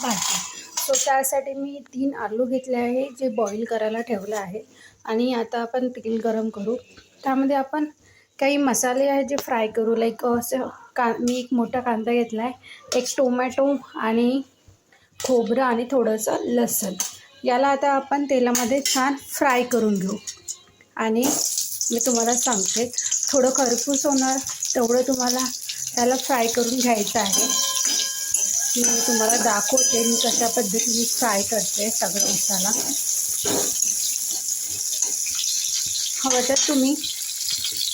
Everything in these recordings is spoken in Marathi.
भाजी. सो त्यासाठी मी 3 आलू घेतले आहे, जे बॉईल करायला ठेवलं आहे. आणि आता आपण तेल गरम करू. त्यामध्ये आपण काही मसाले आहेत जे फ्राय करू. लाईक असं मी एक मोठा कांदा घेतला आहे, एक टोमॅटो आणि खोबरं आणि थोडंसं लसूण. याला आता आपण तेलामध्ये छान फ्राय करून घेऊ. आणि मी तुम्हाला सांगते, थोडं खरपूस होणार तेवढं तुम्हाला त्याला फ्राय करून घ्यायचं आहे. मी तुम्हाला दाखवते मी कशा पद्धतीने फ्राय करते सगळं मसाला. हवं तर तुम्ही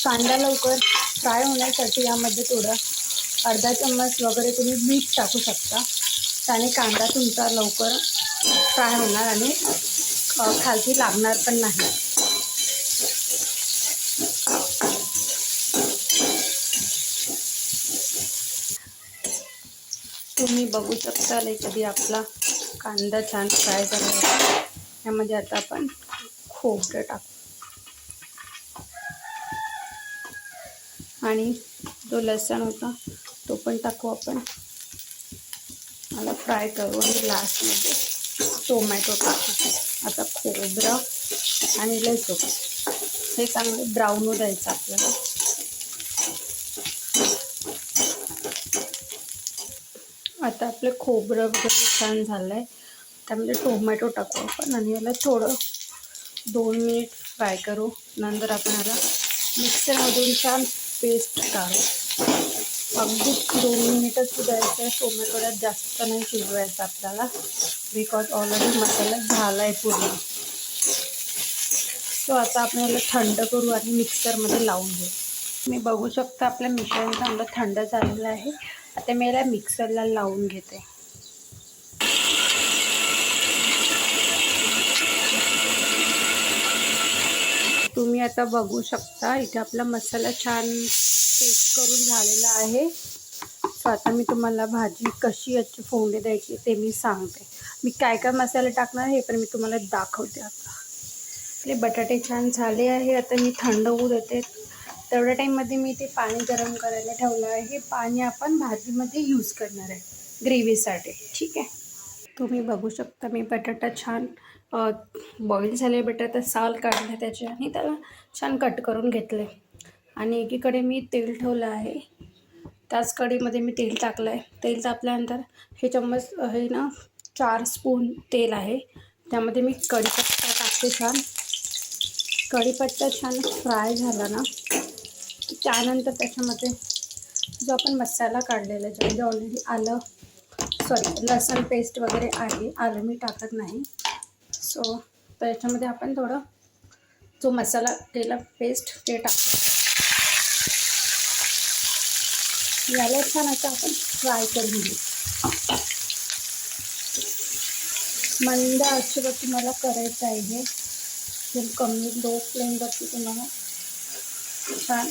कांदा लवकर फ्राय होण्यासाठी यामध्ये थोडं अर्धा चम्मच वगैरे तुम्ही मीठ टाकू शकता. त्याने कांदा तुमचा लवकर फ्राय होणार आणि खालती लागणार पण नाही. तुम्ही बघू शकता कधी आपला कांदा छान फ्राय झाला. यामध्ये आता आपण खोबरं टाकू आणि जो लसूण होता तो पण टाकू आपण. मला फ्राय करू आणि लास्टमध्ये टोमॅटो टाकू. आता खोबरं आणि लसूण हे चांगले ब्राऊन होऊ द्यायचं आपल्याला. आता आपलं खोबरं वगैरे छान झालं आहे. त्यामध्ये टोमॅटो टाकू आपण आणि याला थोडं 2 मिनिट फ्राय करू. नंतर आपण याला मिक्सरमधून छान पेस्ट काढू. अगदी 2 मिनिटच द्यायचं आहे. टोमॅटोला जास्त नाही शिजवायचं आपल्याला, बिकॉज ऑलरेडी मसाला झाला आहे पूर्ण. सो आता आपण याला थंड करू आणि मिक्सरमध्ये लावून घेऊ. मी बघू शकता आपलं मिश्रण चांगलं थंड झालेलं आहे. आता मी याला मिक्सरला लावून घेते. तुम्ही आता बघू शकता इथे आपला मसाला छान पेस्ट करून झालेला आहे. सो आता मी तुम्हाला भाजी कशी याची फोडणी द्यायची ते मी सांगते. मी काय काय मसाले टाकणार हे पण मी तुम्हाला दाखवते. आता आपले बटाटे छान झाले आहे. आता मी थंड होऊ देते. तेवढ्या टाईममध्ये मी ते पाणी गरम करायला ठेवलं आहे. हे पाणी आपण भाजीमध्ये यूज करणार आहे ग्रेव्हीसाठी. ठीक आहे. तुम्ही बघू शकता मी बटाटा छान बॉईल झाले. बटाटा साल काढले त्याचे आणि त्याला छान कट करून घेतले. आणि एकीकडे मी तेल ठेवलं आहे. त्याच कढईमध्ये मी तेल टाकलं आहे. तेल तापल्यानंतर हे चम्मच हे ना 4 स्पून तेल आहे. त्यामध्ये मी कढीपत्ता टाकते. छान कढीपत्ता छान फ्राय झाला ना, त्यानंतर त्याच्यामध्ये जो आपण मसाला काढलेला ज्यामध्ये ऑलरेडी लसूण पेस्ट वगैरे आहे. आलं मी टाकत नाही. सो त्याच्यामध्ये आपण थोडं जो मसाला केला पेस्ट ते टाकतो. याला छान आता आपण फ्राय करून घेऊ. मंद आचेवर तुम्हाला करायचं आहे हे. कमी लो फ्लेमवरती तुम्हाला छान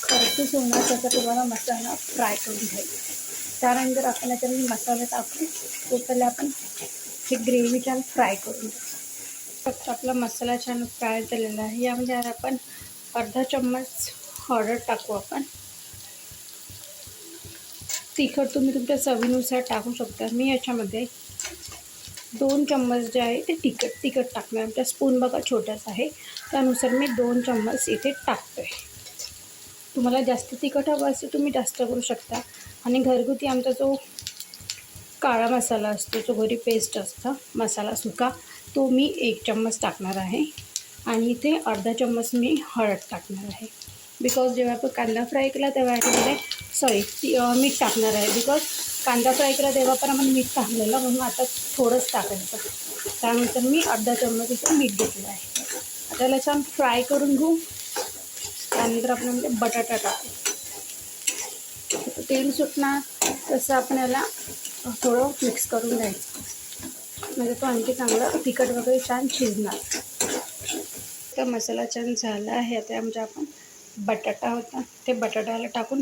खरपूस होण्यासाठी तुम्हाला मसाला फ्राय करून घ्यायचा. त्यानंतर आपण याच्यामध्ये मसाले टाकून टोटली आपण हे ग्रेव्ही छान फ्राय करून घेऊ. फक्त आपला मसाला छान फ्राय झालेला आहे. यामध्ये आपण अर्धा चम्मच हळद टाकू आपण. तिखट तुम्ही तुमच्या चवीनुसार टाकू शकता. मी याच्यामध्ये 2 चम्मच जे आहे ते तिखट टाकणार. आमचा स्पून बघा छोटासा आहे, त्यानुसार मी 2 चम्मच इथे टाकते. तुम्हाला जास्त तिखट हवं असेल तुम्ही जास्त करू शकता. आणि घरगुती आमचा जो काळा मसाला असतो, जो घरी पेस्ट असतं मसाला सुका, तो मी 1 चम्मच टाकणार आहे. आणि इथे अर्धा चम्मच मी हळद टाकणार आहे. बिकॉज जेव्हा आपण कांदा फ्राय केला तेव्हा याच्यामध्ये मीठ टाकणार आहे. बिकॉज कांदा फ्राय केला तेव्हा पण आपण मीठ टाकलेलं, म्हणून आता थोडंच टाकायचं. त्यानंतर मी अर्धा चम्मच इथे मीठ घेतलं आहे. आता याला छान फ्राय करून घेऊ. त्यानंतर आपण बटाटा टाकू. तेल सुटणार तसं आपण याला थोडं मिक्स करून घ्यायचं, म्हणजे तो आणखी चांगला तिखट वगैरे छान शिजणार. तर मसाला छान झाला आहे. आता म्हणजे आपण बटाटा होता ते बटाट्याला टाकून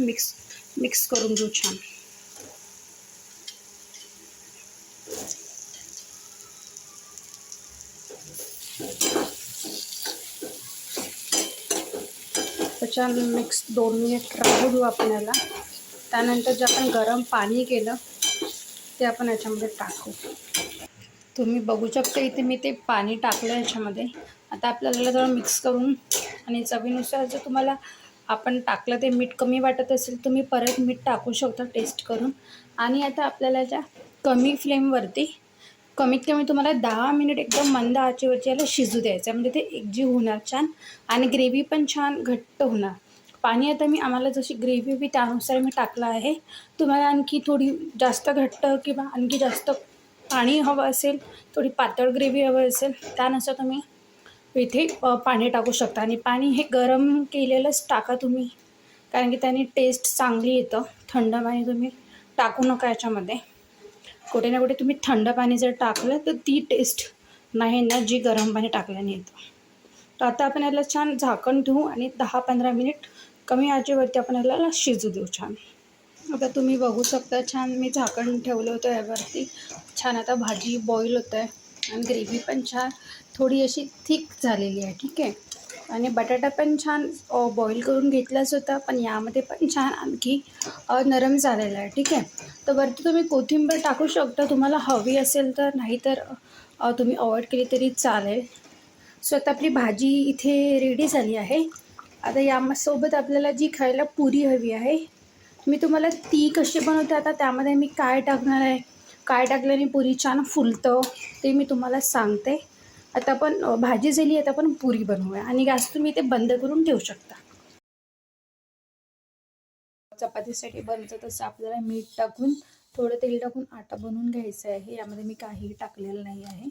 मिक्स करून घेऊ छान. छान मिक्स 2 मिनिट राहू देऊ आपल्याला. त्यानंतर जे आपण गरम पाणी केलं ते आपण याच्यामध्ये टाकू. तुम्ही बघू शकता इथे मी ते पाणी टाकलं याच्यामध्ये. आता आपल्याला जरा मिक्स करून आणि चवीनुसार जर तुम्हाला आपण टाकलं ते मीठ कमी वाटत असेल तुम्ही परत मीठ टाकू शकता टेस्ट करून. आणि आता आपल्याला ज्या कमी फ्लेमवरती कमीत कमी तुम्हाला 10 मिनिट एकदम मंद आचेवरती याला शिजू द्यायचं, म्हणजे ते एकजीव होणार छान आणि ग्रेव्ही पण छान घट्ट होणार. पाणी आता मी आम्हाला जशी ग्रेव्ही हवी त्यानुसार मी टाकलं आहे. तुम्हाला आणखी थोडी जास्त घट्ट किंवा आणखी जास्त पाणी हवं असेल, थोडी पातळ ग्रेव्ही हवं असेल त्यानुसार तुम्ही इथे पाणी टाकू शकता. आणि पाणी हे गरम केलेलंच टाका तुम्ही, कारण की त्याने टेस्ट चांगली येतं. थंड पाणी तुम्ही टाकू नका याच्यामध्ये. कुठे ना कुठे तुम्ही थंड पाणी जर टाकलं तर ती टेस्ट नाही ना जी गरम पाणी टाकल्याने येतं. तर आता आपण याला छान झाकण ठेवू आणि 10-15 मिनिट कमी आचेवरती आपण याला शिजू देऊ छान. आता तुम्ही बघू शकता छान मी झाकण ठेवलं होतं यावरती. छान आता भाजी बॉईल होत आहे आणि ग्रेव्ही पण छान थोडी अशी थिक झालेली आहे. ठीक आहे. आणि बटाटा पण छान बॉईल करून घेतलाच होता, पण यामध्ये पण छान आणखी नरम झालेला आहे. ठीक आहे. तर वरती तुम्ही कोथिंबीर टाकू शकता तुम्हाला हवी असेल तर, नाही तर तुम्ही अवॉइड केली तरी चालेल. सो आता आपली भाजी इथे रेडी झाली आहे. आता यासोबत आपल्याला जी खायला पुरी हवी आहे, मी तुम्हाला ती कशी बनवते आता त्यामध्ये मी काय टाकणार आहे, काय टाकल्याने पुरी छान फुलतं ते मी तुम्हाला सांगते. आता आपण भाजी झाली, आता आपण पुरी बनवूया आणि गॅस तुम्ही ते बंद करून ठेवू शकता. चपातीसाठी बनतं तसं आपल्याला मीठ टाकून थोडं तेल टाकून आटा बनवून घ्यायचा आहे. यामध्ये मी काहीही टाकलेलं नाही आहे.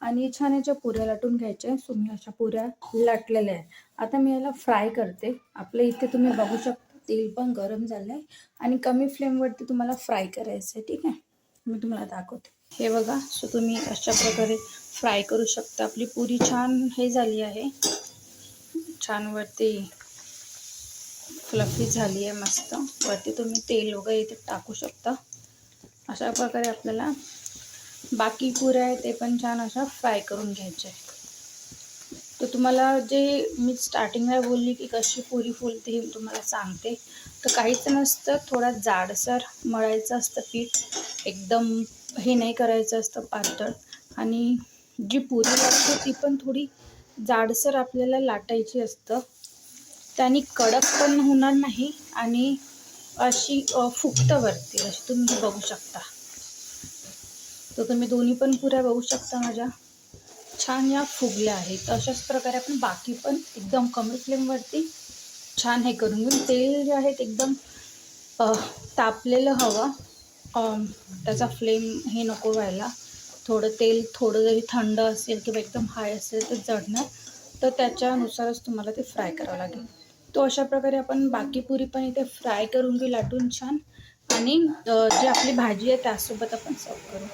आणि छान याच्या पुऱ्या लाटून घ्यायच्या. सो मी अशा पुऱ्या लाटलेल्या आहे. आता मी याला फ्राय करते. आपल्या इथे तुम्ही बघू शकता तेल पण गरम झालं आहे आणि कमी फ्लेमवरती तुम्हाला फ्राय करायचं आहे. ठीक आहे. मी तुम्हाला दाखवते. हे बघा. सो तुम्ही अशा प्रकारे फ्राय करू शकता. आपली पुरी छान हे झाली आहे, छान वरती फ्लफी झाली आहे मस्त. वरती तुम्ही तेल वगैरे इथे टाकू शकता. अशा प्रकारे आपल्याला बाकी पुऱ्या आहे ते पण छान अशा फ्राय करून घ्यायच्या आहे. तर तुम्हाला जे मी स्टार्टिंगला बोलली की कशी पुरी फुलते हे तुम्हाला सांगते. तर काहीच नसतं, थोडा जाडसर मळायचं असतं पीठ, एकदम हे नाही करायचं असतं पातळ. आणि जी पुरी लागते ती पण थोडी जाडसर आपल्याला लाटायची असतं. त्याने कडक पण होणार नाही आणि अशी फुगतं वरती, अशी तुम्ही बघू शकता. तर तुम्ही दोन्ही पण पुऱ्या बघू शकता माझ्या छान या फुगल्या आहेत. अशाच प्रकारे आपण बाकी पण एकदम कमी फ्लेमवरती छान हे करून घेऊन. तेल जे आहे एकदम तापलेलं हवं, त्याचा फ्लेम हे नको व्हायला. थोडं तेल थोडं जरी थंड असेल किंवा एकदम हाय असेल तर जळणार, तर त्याच्यानुसारच तुम्हाला ते फ्राय करावं लागेल. तो अशा प्रकारे आपण बाकी पुरी पण इथे फ्राय करून घेऊ लाटून छान. आणि जी आपली भाजी आहे त्यासोबत आपण सर्व करू.